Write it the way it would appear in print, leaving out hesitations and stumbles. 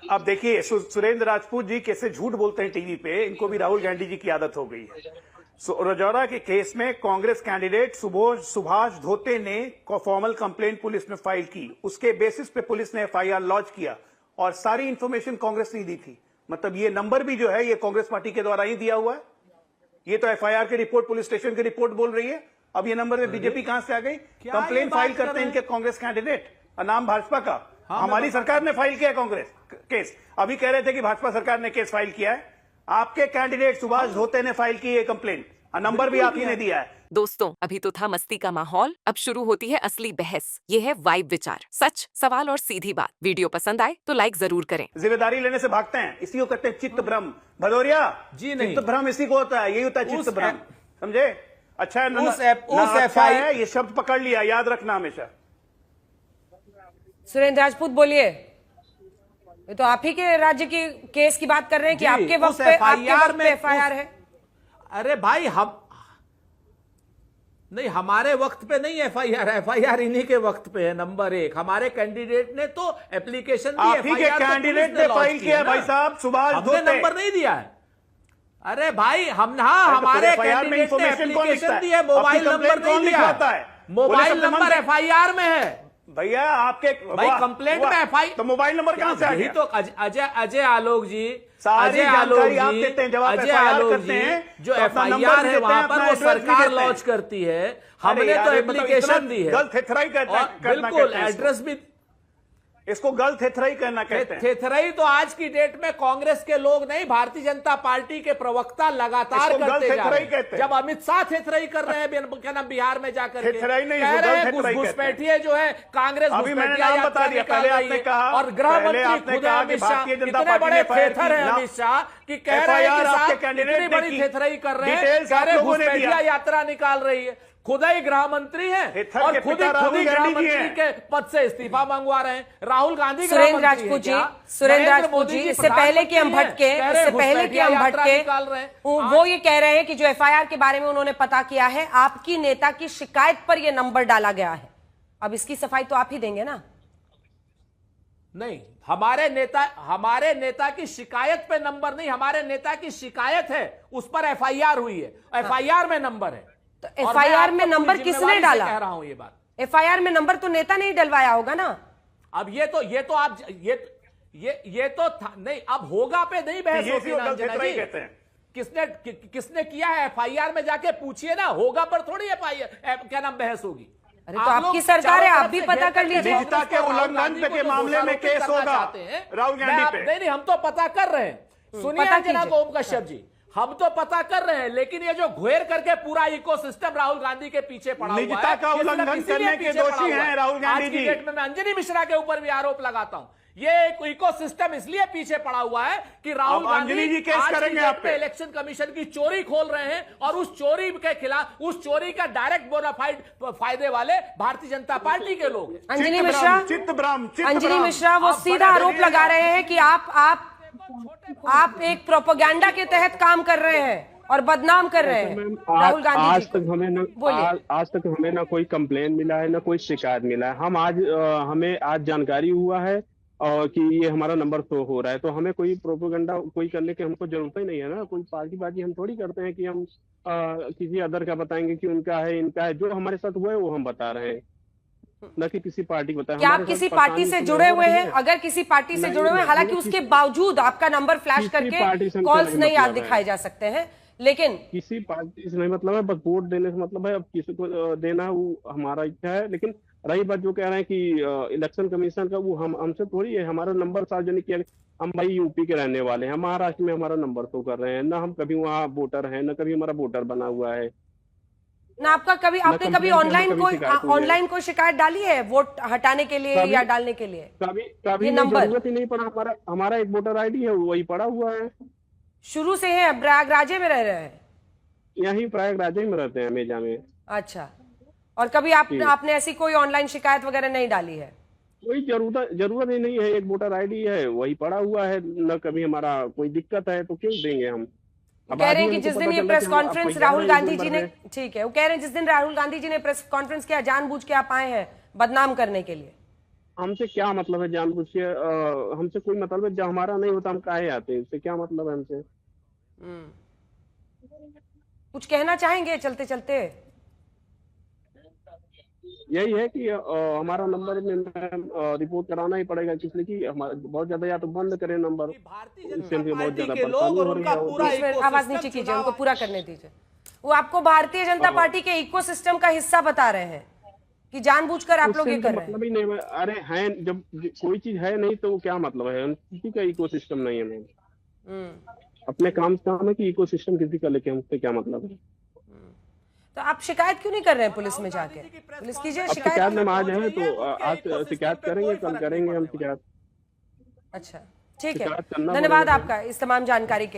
अब देखिए, सुरेंद्र राजपूत जी कैसे झूठ बोलते हैं टीवी पे, इनको भी राहुल गांधी जी की आदत हो गई है। रजौरा के केस में कांग्रेस कैंडिडेट सुभाष धोते ने फॉर्मल कंप्लेंट पुलिस में फाइल की, उसके बेसिस पे पुलिस ने एफआईआर लॉन्च किया और सारी इंफॉर्मेशन कांग्रेस ने दी थी। मतलब ये नंबर भी जो है ये कांग्रेस पार्टी के द्वारा ही दिया हुआ है। ये तो एफआईआर की रिपोर्ट, पुलिस स्टेशन की रिपोर्ट बोल रही है। अब ये नंबर में बीजेपी कहां से आ गई? कंप्लेंट फाइल करते हैं इनके कांग्रेस कैंडिडेट, नाम भाजपा का। हमारी सरकार ने फाइल किया कांग्रेस केस। अभी कह रहे थे कि भाजपा सरकार ने केस फाइल किया है। आपके कैंडिडेट सुभाष धोते ने फाइल की है कंप्लेंट, नंबर भी आप ही ने दिया है। दोस्तों, अभी तो था मस्ती का माहौल, अब शुरू होती है असली बहस। ये है वाइब विचार, सच, सवाल और सीधी बात। वीडियो पसंद आए तो लाइक जरूर करें। जिम्मेदारी लेने से भागते हैं, इसी को कहते हैं चित्त भ्रम। भदौरिया जी, नहीं, चित्त भ्रम इसी को होता है, यही होता है चित्त भ्रम, समझे? अच्छा है, ये शब्द पकड़ लिया, याद रखना हमेशा। सुरेंद्र राजपूत बोलिए। ये तो आप ही के राज्य की केस की बात कर रहे हैं कि आपके वक्त पे एफआईआर है। अरे भाई, हम नहीं, हमारे वक्त पे नहीं एफआईआर, एफआईआर इन्हीं के वक्त पे है। नंबर 1, हमारे कैंडिडेट ने तो एप्लीकेशन दी, आप ही के कैंडिडेट ने फाइल किया भाई साहब, सुभाष धोते। हमने नंबर नहीं दिया है। अरे भाई, हमारे कैंडिडेट ने एप्लीकेशन दी है, मोबाइल नंबर नहीं दिया है। मोबाइल नंबर एफआईआर में है भैया। आपके भाई कंप्लेंट में एफआईआर, तो मोबाइल नंबर कहां से आ गया? तो अजय आलोक जी, अजय आलोक जी जो एफआईआर है वहां पर वो सरकार लॉन्च करती है। हमने तो एप्लीकेशन दी है। गलत थेथराई करना, बिल्कुल एड्रेस भी, इसको गलत थेथराई करना कहते हैं। थेथराई तो आज की डेट में कांग्रेस के लोग नहीं, भारतीय जनता पार्टी के प्रवक्ता लगातार करते जा रहे हैं। जब अमित शाह थेथराई कर रहे हैं, क्या नाम, बिहार में जाकर कह रहे हैं घुसपैठिए जो है कांग्रेस घुसपैठिया यात्रा निकाल रही है। और गृह मंत्री खुद अमित शाह, इतने बड़े थेथर है अमित शाह कि कह रहे हैं कि इतनी बड़ी थेथराई कर रहे हैं, कह रहे घुसपैठिया यात्रा निकाल रही है। खुद ही गृह मंत्री हैं और खुद ही गृह मंत्री के पद से इस्तीफा मंगवा रहे हैं। राहुल गांधी सुरेंद्र राजपूत जी, इससे पहले कि हम भटके, वो ये कह रहे हैं कि जो एफआईआर के बारे में उन्होंने पता किया है, आपकी नेता की शिकायत पर यह नंबर डाला गया है। अब इसकी सफाई तो आप ही देंगे ना? नहीं, हमारे नेता की शिकायत पे नंबर नहीं, हमारे नेता की शिकायत है, उस पर एफआईआर हुई है, एफआईआर में नंबर है। तो एफआईआर में नंबर किसने डाला? कह रहा हूं ये बात, एफआईआर में नंबर तो नेता ने ही डलवाया होगा ना। अब ये तो आप ये तो नहीं, अब होगा पे नहीं बहस होती ना अंजना जी। किसने किया है एफआईआर में जाके पूछिए ना, होगा पर थोड़ी एफआईआर क्या नाम बहस होगी। अरे तो आपकी सरकार है, आप भी पता कर लीजिए। निजता के उल्लंघन के मामले में केस होगा राहुल गांधी पे। नहीं, हम तो पता कर रहे हैं। सुनिए अंजना ओम कश्यप जी, हम तो पता कर रहे हैं, लेकिन ये जो घुएर करके पूरा इकोसिस्टम राहुल गांधी के पीछे पड़ा हुआ है, निजता का उल्लंघन करने के दोषी हैं राहुल गांधी जी। आज की डेट में मैं अंजनी मिश्रा के ऊपर भी आरोप लगाता हूं। ये इकोसिस्टम इसलिए पीछे पड़ा हुआ है कि राहुल गांधी जी केस करेंगे आप पे। इलेक्शन कमीशन की चोरी खोल रहे हैं और उस चोरी के खिलाफ, उस चोरी का डायरेक्ट बोनाफाइड फायदे वाले भारतीय जनता पार्टी के लोग। अंजनी मिश्रा वो सीधा आरोप लगा रहे हैं कि आप एक प्रोपेगेंडा के तहत काम कर रहे हैं और बदनाम कर रहे हैं राहुल गांधी जी। आज तक हमें ना कोई कंप्लेन मिला है, ना कोई शिकायत मिला है। हमें आज जानकारी हुआ है और कि ये हमारा नंबर शो हो रहा है, तो हमें कोई प्रोपेगेंडा कोई करने की हमको जरूरत ही नहीं है ना। कोई पार्टीबाजी हम थोड़ी करते हैं कि हम किसी अदर का बताएंगे कि उनका है, इनका है। जो हमारे साथ हुआ है वो हम बता रहे हैं, न कि किसी पार्टी को बताया। क्या आप किसी पार्टी से जुड़े हुए हैं? अगर किसी पार्टी से जुड़े हुए हैं, हालांकि उसके बावजूद आपका नंबर फ्लैश करके कॉल्स नहीं याद दिखाए जा सकते हैं, लेकिन किसी पार्टी से नहीं मतलब है, बस वोट देने से मतलब है। अब किसी को देना वो हमारा इच्छा है। लेकिन रही बात जो कह रहे हैं कि इलेक्शन कमीशन का, वो हमसे थोड़ी है। हमारा नंबर सार्वजनिक किया, हम भाई यूपी के रहने वाले हैं, महाराष्ट्र में हमारा नंबर शो कर रहे हैं ना। हम कभी वहाँ वोटर हैं, न कभी हमारा वोटर बना हुआ है ना। आपने कभी ऑनलाइन कोई शिकायत डाली है वोट हटाने के लिए या डालने के लिए? कभी जरूरत ही नहीं पड़ा। हमारा एक वोटर आईडी है, वही पड़ा हुआ है। शुरू से है? प्रयागराजे में रह रहे हैं? यहीं प्रयागराजे में रहते हैं, अमेजा में। अच्छा, और कभी आपने ऐसी कोई ऑनलाइन शिकायत वगैरह नहीं डाली है? कोई जरूरत ही नहीं है। एक वोटर आईडी है, वही पड़ा हुआ है। न कभी हमारा कोई दिक्कत है तो क्यों देंगे हम। कह रहे हैं कि जिस दिन ये प्रेस कॉन्फ्रेंस राहुल गांधी जी ने, ठीक है, वो कह रहे हैं जिस दिन राहुल गांधी जी ने प्रेस कॉन्फ्रेंस किया, जानबूझ के आप आए हैं बदनाम करने के लिए। हमसे क्या मतलब है जानबूझ के? हमसे कोई मतलब है? जब हमारा नहीं होता हम काहे आते हैं? इससे क्या मतलब है हमसे? कुछ कहना चाहेंगे चलते चलते? यही है कि हमारा नंबर में रिपोर्ट कराना ही पड़ेगा, इसलिए कि बहुत ज्यादा, या तो बंद करें नंबर, इससे हमसे बहुत ज्यादा परेशानी हो रही है। आवाज नीचे कीजिए, उनको पूरा करने दीजिए। वो आपको भारतीय जनता पार्टी के इकोसिस्टम का हिस्सा बता रहे हैं कि जानबूझकर आप लोग ये कर रहे हैं। मतलब ही नहीं। अरे है, जब कोई चीज है नहीं तो क्या मतलब है? किसी का इकोसिस्टम नहीं है। मैम अपने काम है कि इकोसिस्टम किसी का लेके हमसे क्या मतलब है? तो आप शिकायत क्यों नहीं कर रहे हैं पुलिस में जाके? पुलिस कीजिए शिकायत में आज है तो आज शिकायत करेंगे, कल करेंगे हम शिकायत। अच्छा ठीक है, धन्यवाद आपका इस तमाम जानकारी के लिए।